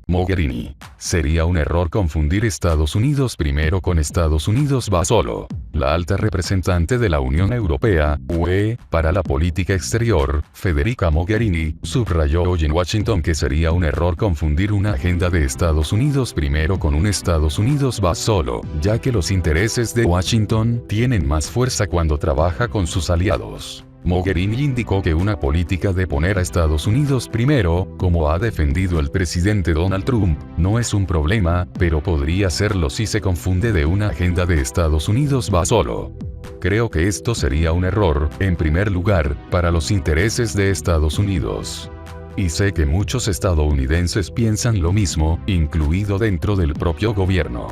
Mogherini. Sería un error confundir Estados Unidos primero con Estados Unidos va solo. La alta representante de la Unión Europea, UE, para la política exterior, Federica Mogherini, subrayó hoy en Washington que sería un error confundir una agenda de Estados Unidos primero con un Estados Unidos va solo, ya que los intereses de Washington tienen más fuerza cuando trabaja con sus aliados. Mogherini indicó que una política de poner a Estados Unidos primero, como ha defendido el presidente Donald Trump, no es un problema, pero podría serlo si se confunde de una agenda de Estados Unidos va solo. Creo que esto sería un error, en primer lugar, para los intereses de Estados Unidos. Y sé que muchos estadounidenses piensan lo mismo, incluido dentro del propio gobierno.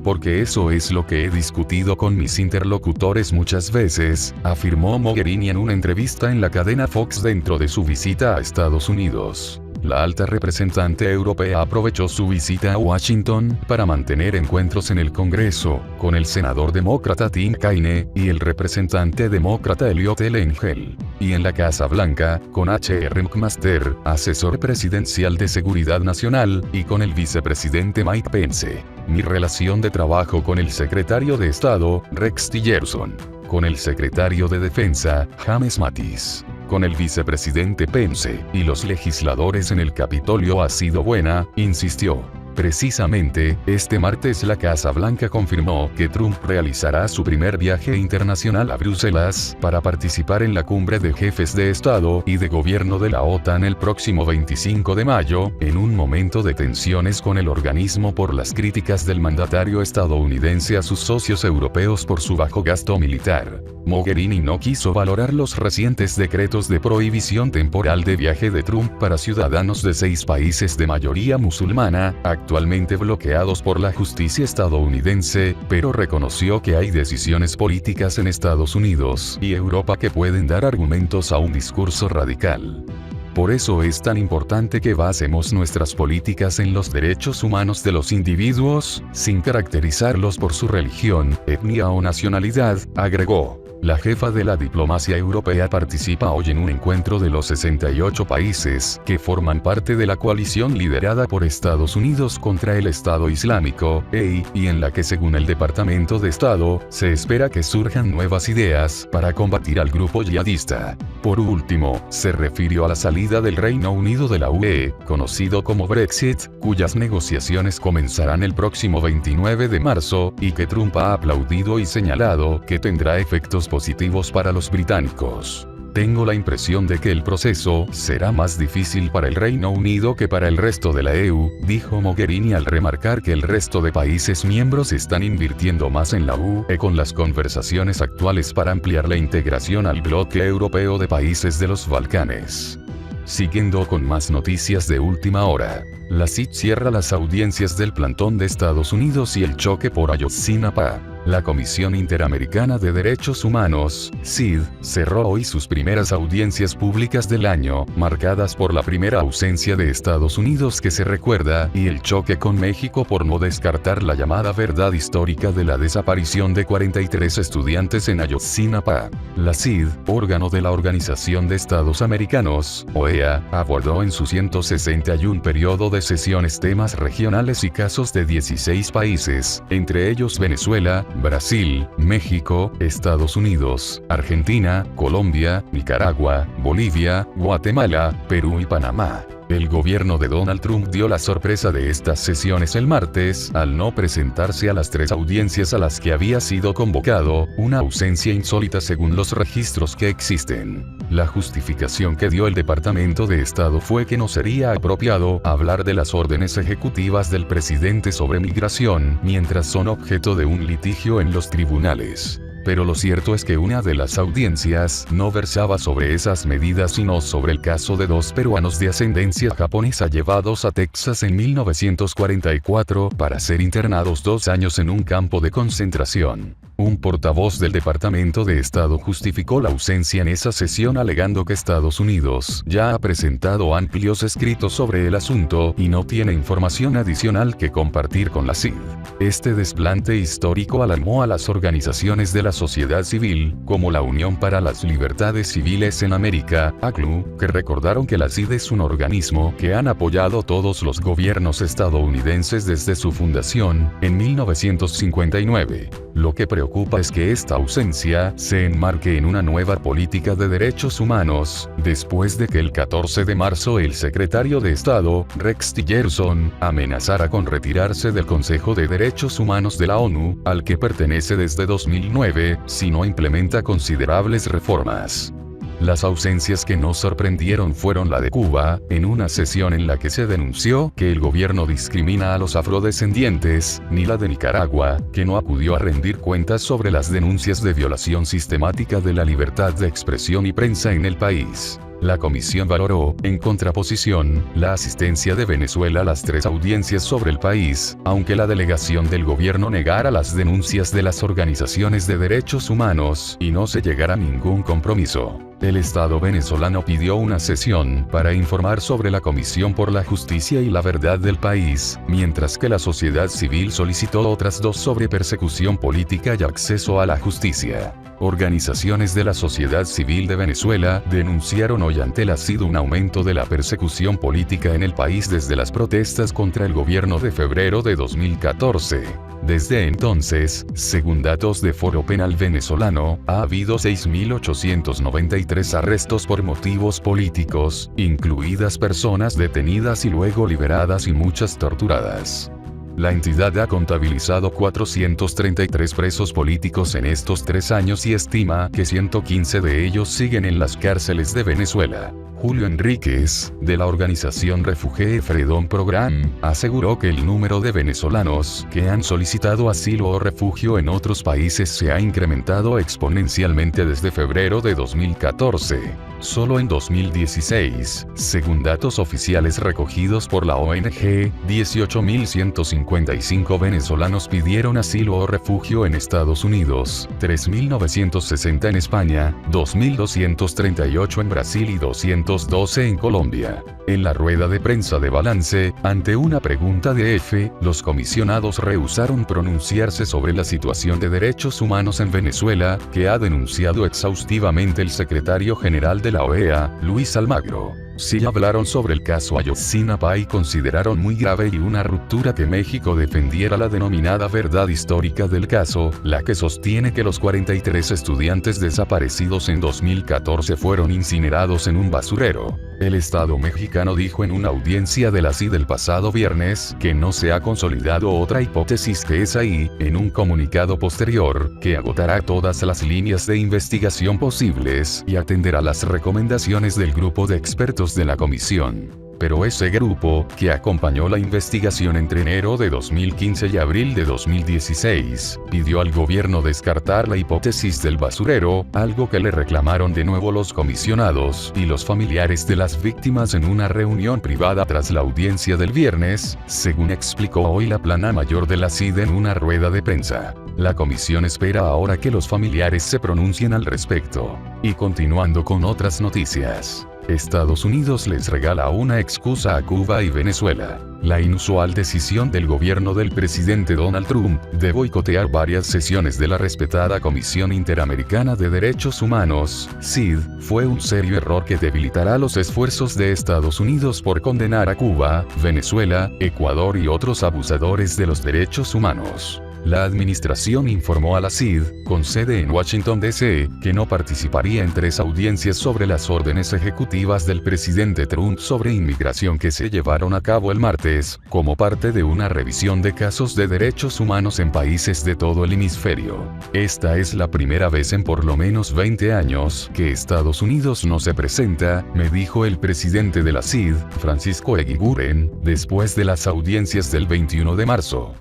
Porque eso es lo que he discutido con mis interlocutores muchas veces, afirmó Mogherini en una entrevista en la cadena Fox dentro de su visita a Estados Unidos. La alta representante europea aprovechó su visita a Washington para mantener encuentros en el Congreso, con el senador demócrata Tim Kaine, y el representante demócrata Eliot Engel, y en la Casa Blanca, con H.R. McMaster, asesor presidencial de Seguridad Nacional, y con el vicepresidente Mike Pence. Mi relación de trabajo con el secretario de Estado, Rex Tillerson, con el secretario de Defensa, James Mattis, con el vicepresidente Pence, y los legisladores en el Capitolio ha sido buena, insistió. Precisamente, este martes la Casa Blanca confirmó que Trump realizará su primer viaje internacional a Bruselas para participar en la cumbre de jefes de Estado y de gobierno de la OTAN el próximo 25 de mayo, en un momento de tensiones con el organismo por las críticas del mandatario estadounidense a sus socios europeos por su bajo gasto militar. Mogherini no quiso valorar los recientes decretos de prohibición temporal de viaje de Trump para ciudadanos de 6 países de mayoría musulmana, actualmente bloqueados por la justicia estadounidense, pero reconoció que hay decisiones políticas en Estados Unidos y Europa que pueden dar argumentos a un discurso radical. Por eso es tan importante que basemos nuestras políticas en los derechos humanos de los individuos, sin caracterizarlos por su religión, etnia o nacionalidad, agregó. La jefa de la diplomacia europea participa hoy en un encuentro de los 68 países que forman parte de la coalición liderada por Estados Unidos contra el Estado Islámico, EI, y en la que según el Departamento de Estado, se espera que surjan nuevas ideas para combatir al grupo yihadista. Por último, se refirió a la salida del Reino Unido de la UE, conocido como Brexit, cuyas negociaciones comenzarán el próximo 29 de marzo, y que Trump ha aplaudido y señalado que tendrá efectos positivos para los británicos. Tengo la impresión de que el proceso será más difícil para el Reino Unido que para el resto de la EU, dijo Mogherini al remarcar que el resto de países miembros están invirtiendo más en la UE con las conversaciones actuales para ampliar la integración al bloque europeo de países de los Balcanes. Siguiendo con más noticias de última hora. La CID cierra las audiencias del plantón de Estados Unidos y el choque por Ayotzinapa. La Comisión Interamericana de Derechos Humanos, CID, cerró hoy sus primeras audiencias públicas del año, marcadas por la primera ausencia de Estados Unidos que se recuerda y el choque con México por no descartar la llamada verdad histórica de la desaparición de 43 estudiantes en Ayotzinapa. La CID, órgano de la Organización de Estados Americanos, OEA, abordó en su 161 periodo de sesiones temas regionales y casos de 16 países, entre ellos Venezuela, Brasil, México, Estados Unidos, Argentina, Colombia, Nicaragua, Bolivia, Guatemala, Perú y Panamá. El gobierno de Donald Trump dio la sorpresa de estas sesiones el martes, al no presentarse a las 3 audiencias a las que había sido convocado, una ausencia insólita según los registros que existen. La justificación que dio el Departamento de Estado fue que no sería apropiado hablar de las órdenes ejecutivas del presidente sobre migración, mientras son objeto de un litigio en los tribunales. Pero lo cierto es que una de las audiencias no versaba sobre esas medidas sino sobre el caso de 2 peruanos de ascendencia japonesa llevados a Texas en 1944 para ser internados 2 años en un campo de concentración. Un portavoz del Departamento de Estado justificó la ausencia en esa sesión alegando que Estados Unidos ya ha presentado amplios escritos sobre el asunto y no tiene información adicional que compartir con la CID. Este desplante histórico alarmó a las organizaciones de la sociedad civil, como la Unión para las Libertades Civiles en América, ACLU, que recordaron que la CID es un organismo que han apoyado todos los gobiernos estadounidenses desde su fundación, en 1959. Lo que preocupa es que esta ausencia se enmarque en una nueva política de derechos humanos, después de que el 14 de marzo el secretario de Estado, Rex Tillerson, amenazara con retirarse del Consejo de Derechos Humanos de la ONU, al que pertenece desde 2009, si no implementa considerables reformas. Las ausencias que nos sorprendieron fueron la de Cuba, en una sesión en la que se denunció que el gobierno discrimina a los afrodescendientes, ni la de Nicaragua, que no acudió a rendir cuentas sobre las denuncias de violación sistemática de la libertad de expresión y prensa en el país. La comisión valoró, en contraposición, la asistencia de Venezuela a las 3 audiencias sobre el país, aunque la delegación del gobierno negara las denuncias de las organizaciones de derechos humanos y no se llegara a ningún compromiso. El Estado venezolano pidió una sesión para informar sobre la Comisión por la Justicia y la Verdad del país, mientras que la sociedad civil solicitó otras 2 sobre persecución política y acceso a la justicia. Organizaciones de la sociedad civil de Venezuela denunciaron hoy ante la CID un aumento de la persecución política en el país desde las protestas contra el gobierno de febrero de 2014. Desde entonces, según datos de Foro Penal Venezolano, ha habido 6.893 arrestos por motivos políticos, incluidas personas detenidas y luego liberadas y muchas torturadas. La entidad ha contabilizado 433 presos políticos en estos 3 años y estima que 115 de ellos siguen en las cárceles de Venezuela. Julio Enríquez, de la organización Refugee Freedom Program, aseguró que el número de venezolanos que han solicitado asilo o refugio en otros países se ha incrementado exponencialmente desde febrero de 2014. Solo en 2016, según datos oficiales recogidos por la ONG, 18.155 venezolanos pidieron asilo o refugio en Estados Unidos, 3.960 en España, 2.238 en Brasil y 212 en Colombia. En la rueda de prensa de balance, ante una pregunta de F, los comisionados rehusaron pronunciarse sobre la situación de derechos humanos en Venezuela, que ha denunciado exhaustivamente el secretario general de la OEA, Luis Almagro. Sí hablaron sobre el caso Ayotzinapa y consideraron muy grave y una ruptura que México defendiera la denominada verdad histórica del caso, la que sostiene que los 43 estudiantes desaparecidos en 2014 fueron incinerados en un basurero. El Estado mexicano dijo en una audiencia de la CID el pasado viernes que no se ha consolidado otra hipótesis que esa y, en un comunicado posterior, que agotará todas las líneas de investigación posibles y atenderá las recomendaciones del grupo de expertos de la comisión. Pero ese grupo, que acompañó la investigación entre enero de 2015 y abril de 2016, pidió al gobierno descartar la hipótesis del basurero, algo que le reclamaron de nuevo los comisionados y los familiares de las víctimas en una reunión privada tras la audiencia del viernes, según explicó hoy la plana mayor de la CID en una rueda de prensa. La comisión espera ahora que los familiares se pronuncien al respecto. Y continuando con otras noticias. Estados Unidos les regala una excusa a Cuba y Venezuela. La inusual decisión del gobierno del presidente Donald Trump de boicotear varias sesiones de la respetada Comisión Interamericana de Derechos Humanos, CID, fue un serio error que debilitará los esfuerzos de Estados Unidos por condenar a Cuba, Venezuela, Ecuador y otros abusadores de los derechos humanos. La administración informó a la CID, con sede en Washington D.C., que no participaría en 3 audiencias sobre las órdenes ejecutivas del presidente Trump sobre inmigración que se llevaron a cabo el martes, como parte de una revisión de casos de derechos humanos en países de todo el hemisferio. Esta es la primera vez en por lo menos 20 años que Estados Unidos no se presenta, me dijo el presidente de la CID, Francisco Eguiguren, después de las audiencias del 21 de marzo.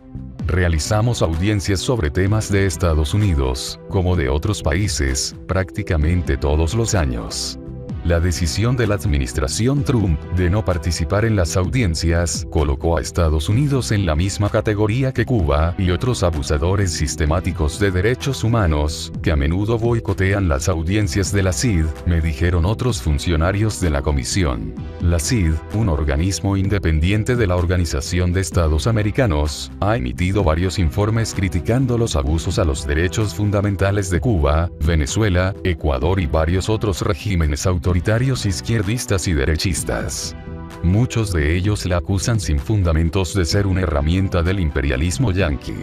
Realizamos audiencias sobre temas de Estados Unidos, como de otros países, prácticamente todos los años. La decisión de la administración Trump de no participar en las audiencias colocó a Estados Unidos en la misma categoría que Cuba y otros abusadores sistemáticos de derechos humanos, que a menudo boicotean las audiencias de la CID, me dijeron otros funcionarios de la comisión. La CID, un organismo independiente de la Organización de Estados Americanos, ha emitido varios informes criticando los abusos a los derechos fundamentales de Cuba, Venezuela, Ecuador y varios otros regímenes autoritarios izquierdistas y derechistas. Muchos de ellos la acusan sin fundamentos de ser una herramienta del imperialismo yanqui.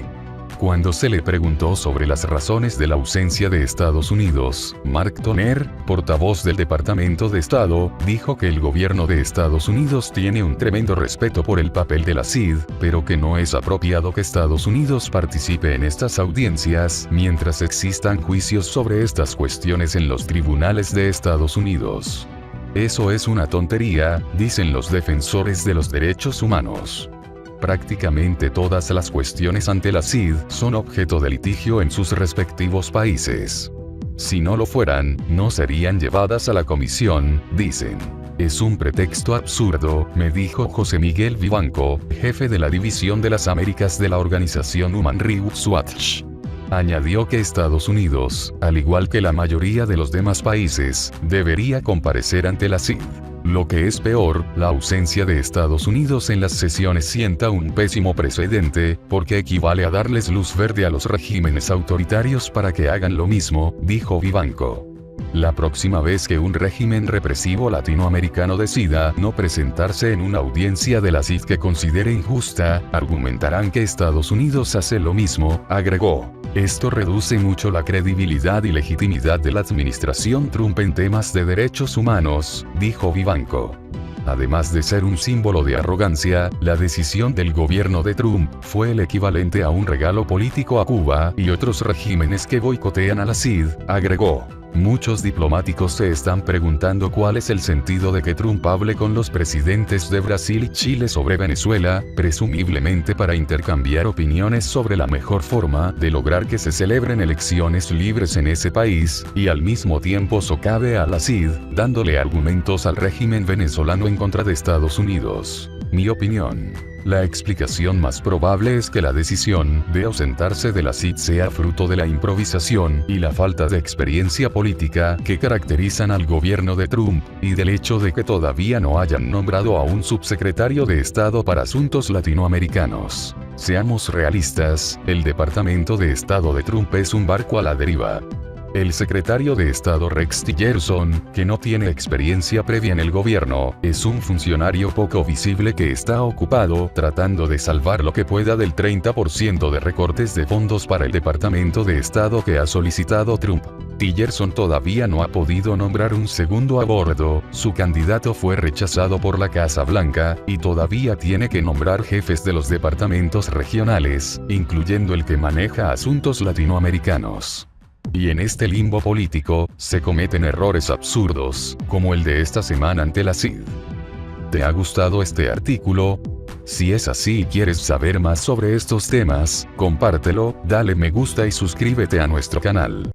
Cuando se le preguntó sobre las razones de la ausencia de Estados Unidos, Mark Toner, portavoz del Departamento de Estado, dijo que el gobierno de Estados Unidos tiene un tremendo respeto por el papel de la CID, pero que no es apropiado que Estados Unidos participe en estas audiencias mientras existan juicios sobre estas cuestiones en los tribunales de Estados Unidos. Eso es una tontería, dicen los defensores de los derechos humanos. Prácticamente todas las cuestiones ante la CID son objeto de litigio en sus respectivos países. Si no lo fueran, no serían llevadas a la comisión, dicen. Es un pretexto absurdo, me dijo José Miguel Vivanco, jefe de la División de las Américas de la organización Human Rights Watch. Añadió que Estados Unidos, al igual que la mayoría de los demás países, debería comparecer ante la CID. Lo que es peor, la ausencia de Estados Unidos en las sesiones sienta un pésimo precedente, porque equivale a darles luz verde a los regímenes autoritarios para que hagan lo mismo, dijo Vivanco. La próxima vez que un régimen represivo latinoamericano decida no presentarse en una audiencia de la CID que considere injusta, argumentarán que Estados Unidos hace lo mismo, agregó. Esto reduce mucho la credibilidad y legitimidad de la administración Trump en temas de derechos humanos, dijo Vivanco. Además de ser un símbolo de arrogancia, la decisión del gobierno de Trump fue el equivalente a un regalo político a Cuba y otros regímenes que boicotean a la CID, agregó. Muchos diplomáticos se están preguntando cuál es el sentido de que Trump hable con los presidentes de Brasil y Chile sobre Venezuela, presumiblemente para intercambiar opiniones sobre la mejor forma de lograr que se celebren elecciones libres en ese país, y al mismo tiempo socave a la CID, dándole argumentos al régimen venezolano en contra de Estados Unidos. Mi opinión. La explicación más probable es que la decisión de ausentarse de la CID sea fruto de la improvisación y la falta de experiencia política que caracterizan al gobierno de Trump, y del hecho de que todavía no hayan nombrado a un subsecretario de Estado para Asuntos Latinoamericanos. Seamos realistas, el Departamento de Estado de Trump es un barco a la deriva. El secretario de Estado Rex Tillerson, que no tiene experiencia previa en el gobierno, es un funcionario poco visible que está ocupado tratando de salvar lo que pueda del 30% de recortes de fondos para el Departamento de Estado que ha solicitado Trump. Tillerson todavía no ha podido nombrar un segundo a bordo, su candidato fue rechazado por la Casa Blanca, y todavía tiene que nombrar jefes de los departamentos regionales, incluyendo el que maneja asuntos latinoamericanos. Y en este limbo político, se cometen errores absurdos, como el de esta semana ante la CID. ¿Te ha gustado este artículo? Si es así y quieres saber más sobre estos temas, compártelo, dale me gusta y suscríbete a nuestro canal.